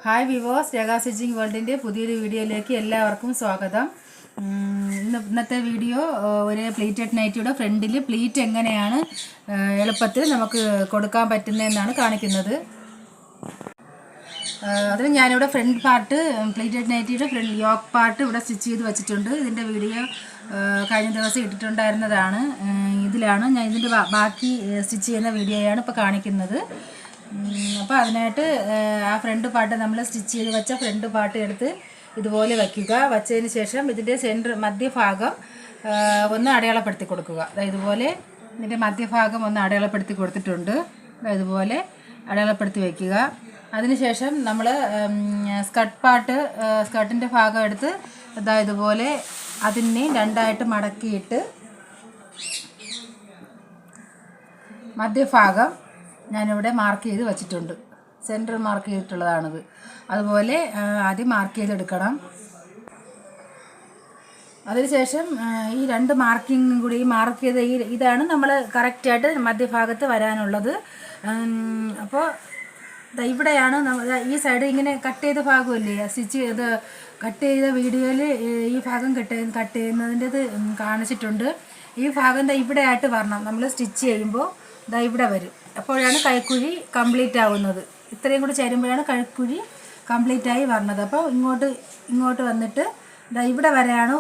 Hi വിവോസ് രേഖ stitching വേൾഡിൻ്റെ പുതിയൊരു വീഡിയോയിലേക്ക് എല്ലാവർക്കും സ്വാഗതം. ഇന്നത്തെ വീഡിയോ ഒരു പ്ലീറ്റഡ് നൈറ്റിയുടെ ഫ്രണ്ടിൽ പ്ലീറ്റ് എങ്ങനെയാണ് എളുപ്പത്തിൽ നമുക്ക് കൊടുക്കാൻ പറ്റുന്നതെന്നാണ് കാണിക്കുന്നത്. അതിന് ഞാനിവിടെ ഫ്രണ്ട് പാർട്ട് പ്ലീറ്റഡ് നൈറ്റിയുടെ ഫ്രണ്ട് യോക്ക് പാർട്ട് ഇവിടെ സ്റ്റിച്ച് ചെയ്ത് വെച്ചിട്ടുണ്ട്. ഇതിൻ്റെ വീഡിയോ കഴിഞ്ഞ ദിവസം ഇട്ടിട്ടുണ്ടായിരുന്നതാണ്. ഇതിലാണ് ഞാൻ ഇതിൻ്റെ ബാക്കി സ്റ്റിച്ച് ചെയ്യുന്ന വീഡിയോയാണ് ഇപ്പോൾ കാണിക്കുന്നത്. അപ്പോൾ അതിനായിട്ട് ആ ഫ്രണ്ട് പാർട്ട് നമ്മൾ സ്റ്റിച്ച് ചെയ്ത് വെച്ച ഫ്രണ്ട് പാർട്ട് എടുത്ത് ഇതുപോലെ വയ്ക്കുക. വച്ചതിന് ശേഷം ഇതിൻ്റെ മധ്യഭാഗം ഒന്ന് അടയാളപ്പെടുത്തി കൊടുക്കുക. ഇതുപോലെ ഇതിൻ്റെ മധ്യഭാഗം ഒന്ന് അടയാളപ്പെടുത്തി കൊടുത്തിട്ടുണ്ട്. ഇതുപോലെ അടയാളപ്പെടുത്തി വയ്ക്കുക. അതിനുശേഷം നമ്മൾ സ്കർട്ടിൻ്റെ ഭാഗം എടുത്ത് ഇതുപോലെ അതിനെ രണ്ടായിട്ട് മടക്കിയിട്ട് മധ്യഭാഗം ഞാനിവിടെ മാർക്ക് ചെയ്ത് വച്ചിട്ടുണ്ട്. സെൻറ്റർ മാർക്ക് ചെയ്തിട്ടുള്ളതാണിത്. അതുപോലെ ആദ്യം മാർക്ക് ചെയ്തെടുക്കണം. അതിനുശേഷം ഈ രണ്ട് മാർക്കിങ്ങും കൂടി മാർക്ക് ചെയ്ത ഇതാണ് നമ്മൾ കറക്റ്റായിട്ട് മധ്യഭാഗത്ത് വരാനുള്ളത്. അപ്പോൾ ഇവിടെയാണ് ഈ സൈഡ് ഇങ്ങനെ കട്ട് ചെയ്ത ഭാഗമല്ലേ സ്റ്റിച്ച് ചെയ്ത് കട്ട് ചെയ്ത വീഡിയോയിൽ ഈ ഭാഗം കട്ട് ചെയ്യുന്നതിൻ്റെത് കാണിച്ചിട്ടുണ്ട്. ഈ ഭാഗം ഇവിടെ ആയിട്ട് വരണം. നമ്മൾ സ്റ്റിച്ച് ചെയ്യുമ്പോൾ ഇവിടെ വരും. അപ്പോഴാണ് കൈക്കുഴി കംപ്ലീറ്റ് ആവുന്നത്. ഇത്രയും കൂടി ചേരുമ്പോഴാണ് കൈക്കുഴി കംപ്ലീറ്റ് ആയി വരണത്. അപ്പോൾ ഇങ്ങോട്ട് വന്നിട്ട് ഇവിടെ വരെയാണ്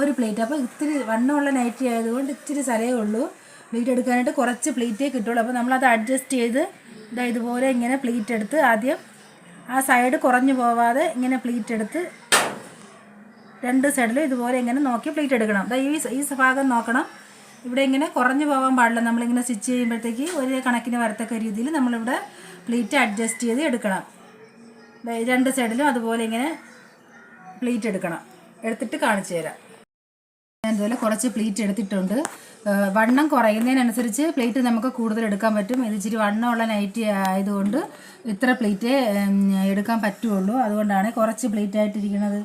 ഒരു പ്ലേറ്റ്. അപ്പോൾ ഇത്തിരി വണ്ണമുള്ള നൈറ്റി ആയതുകൊണ്ട് ഇത്തിരി സ്ഥലമേ ഉള്ളൂ. പ്ലേറ്റ് എടുക്കാനായിട്ട് കുറച്ച് പ്ലേറ്റേ കിട്ടുള്ളൂ. അപ്പോൾ നമ്മളത് അഡ്ജസ്റ്റ് ചെയ്ത് ഇതുപോലെ ഇങ്ങനെ പ്ലേറ്റ് എടുത്ത് ആദ്യം ആ സൈഡ് കുറഞ്ഞു പോവാതെ ഇങ്ങനെ പ്ലേറ്റ് എടുത്ത് രണ്ട് സൈഡിലും ഇതുപോലെ ഇങ്ങനെ നോക്കി പ്ലേറ്റ് എടുക്കണം. ഈ ഭാഗം നോക്കണം. ഇവിടെ ഇങ്ങനെ കുറഞ്ഞു പോകാൻ പാടില്ല. നമ്മളിങ്ങനെ സ്റ്റിച്ച് ചെയ്യുമ്പോഴത്തേക്ക് ഒരു കണക്കിന് വരത്തക്ക രീതിയിൽ നമ്മളിവിടെ പ്ലേറ്റ് അഡ്ജസ്റ്റ് ചെയ്ത് എടുക്കണം. രണ്ട് സൈഡിലും അതുപോലെ ഇങ്ങനെ പ്ലേറ്റ് എടുക്കണം. എടുത്തിട്ട് കാണിച്ചു തരാം. ഞാൻ ഇതുപോലെ കുറച്ച് പ്ലേറ്റ് എടുത്തിട്ടുണ്ട്. വണ്ണം കുറയുന്നതിനനുസരിച്ച് പ്ലേറ്റ് നമുക്ക് കൂടുതൽ എടുക്കാൻ പറ്റും. ഇത് ഇച്ചിരി വണ്ണമുള്ള നൈറ്റി ആയതുകൊണ്ട് ഇത്ര പ്ലേറ്റേ എടുക്കാൻ പറ്റുള്ളൂ. അതുകൊണ്ടാണ് കുറച്ച് പ്ലേറ്റ് ആയിട്ടിരിക്കുന്നത്.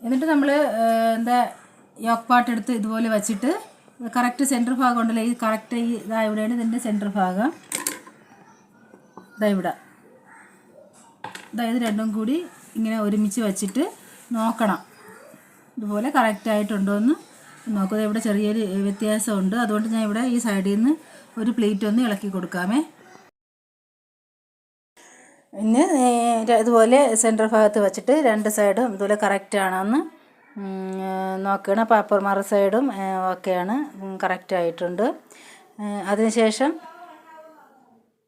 എന്നിട്ട് നമ്മൾ യോക്ക് പാർട്ട് എടുത്ത് ഇതുപോലെ വച്ചിട്ട് കറക്റ്റ് സെൻറ്റർ ഭാഗം ഉണ്ടല്ലോ, ഈ കറക്റ്റ് ഇവിടെയാണ് ഇതിൻ്റെ സെൻറ്റർ ഭാഗം. ഇവിടെ ഇത് രണ്ടും കൂടി ഇങ്ങനെ ഒരുമിച്ച് വച്ചിട്ട് നോക്കണം ഇതുപോലെ കറക്റ്റായിട്ടുണ്ടോ എന്ന് നോക്കുക. ഇവിടെ ചെറിയൊരു വ്യത്യാസമുണ്ട്. അതുകൊണ്ട് ഞാൻ ഇവിടെ ഈ സൈഡിൽ നിന്ന് ഒരു പ്ലേറ്റ് ഒന്ന് ഇളക്കി കൊടുക്കാമേ. പിന്നെ ഇതുപോലെ സെൻറ്റർ ഭാഗത്ത് വെച്ചിട്ട് രണ്ട് സൈഡും ഇതുപോലെ കറക്റ്റാണെന്ന് നോക്കണം. അപ്പോൾ അപ്പർ മറ സൈഡും ഒക്കെയാണ് കറക്റ്റായിട്ടുണ്ട്. അതിനുശേഷം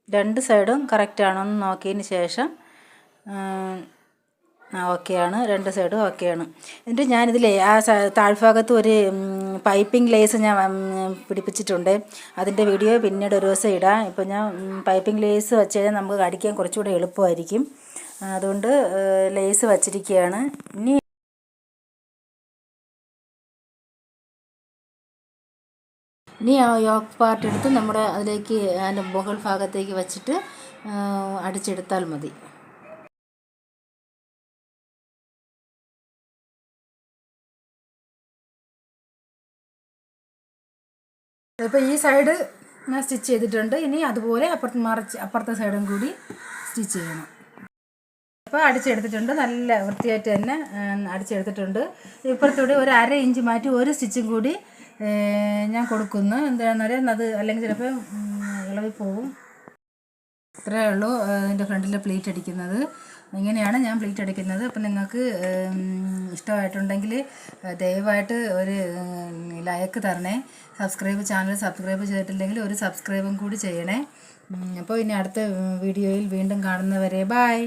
രണ്ട് സൈഡും കറക്റ്റാണെന്ന് നോക്കിയതിന് ശേഷം ഓക്കെയാണ്, രണ്ട് സൈഡും ഓക്കെയാണ്. എന്നിട്ട് ഞാനിതിൽ ആ താഴ്ഭാഗത്ത് ഒരു പൈപ്പിംഗ് ലേസ് ഞാൻ പിടിപ്പിച്ചിട്ടുണ്ട്. അതിൻ്റെ വീഡിയോ പിന്നീട് ഒരു ദിവസം ഇടാം. ഇപ്പോൾ ഞാൻ പൈപ്പിംഗ് ലേസ് വെച്ച് കഴിഞ്ഞാൽ നമുക്ക് അടിക്കാൻ കുറച്ചുകൂടെ എളുപ്പമായിരിക്കും. അതുകൊണ്ട് ലേസ് വച്ചിരിക്കുകയാണ്. ഇനി ആ യോക്ക് പാർട്ട് എടുത്ത് നമ്മുടെ അതിലേക്ക് അതിൻ്റെ മുകൾ ഭാഗത്തേക്ക് വച്ചിട്ട് അടിച്ചെടുത്താൽ മതി. ഇപ്പോൾ ഈ സൈഡ് ഞാൻ സ്റ്റിച്ച് ചെയ്തിട്ടുണ്ട്. ഇനി അതുപോലെ അപ്പുറത്തെ സൈഡും കൂടി സ്റ്റിച്ച് ചെയ്യണം. അപ്പോൾ അടിച്ചെടുത്തിട്ടുണ്ട്. നല്ല വൃത്തിയായിട്ട് തന്നെ അടിച്ചെടുത്തിട്ടുണ്ട്. ഇപ്പുറത്തൂടെ ഒരു 1/2 ഇഞ്ച് മാറ്റി ഒരു സ്റ്റിച്ചും കൂടി ഞാൻ കൊടുക്കുന്നു. എന്താണെന്ന് പറയാം, അത് അല്ലെങ്കിൽ ചിലപ്പോൾ ഇളവിപ്പോവും. ഇത്രയേ ഉള്ളൂ അതിൻ്റെ ഫ്രണ്ടിൽ പ്ലേറ്റ് അടിക്കുന്നത്. ഇങ്ങനെയാണ് ഞാൻ പ്ലേറ്റ് അടിക്കുന്നത്. അപ്പം നിങ്ങൾക്ക് ഇഷ്ടമായിട്ടുണ്ടെങ്കിൽ ദയവായിട്ട് ഒരു ലൈക്ക് തരണേ. ചാനൽ സബ്സ്ക്രൈബ് ചെയ്തിട്ടില്ലെങ്കിൽ ഒരു സബ്സ്ക്രൈബും കൂടി ചെയ്യണേ. അപ്പോൾ ഇനി അടുത്ത വീഡിയോയിൽ വീണ്ടും കാണുന്നവരെ ബായ്.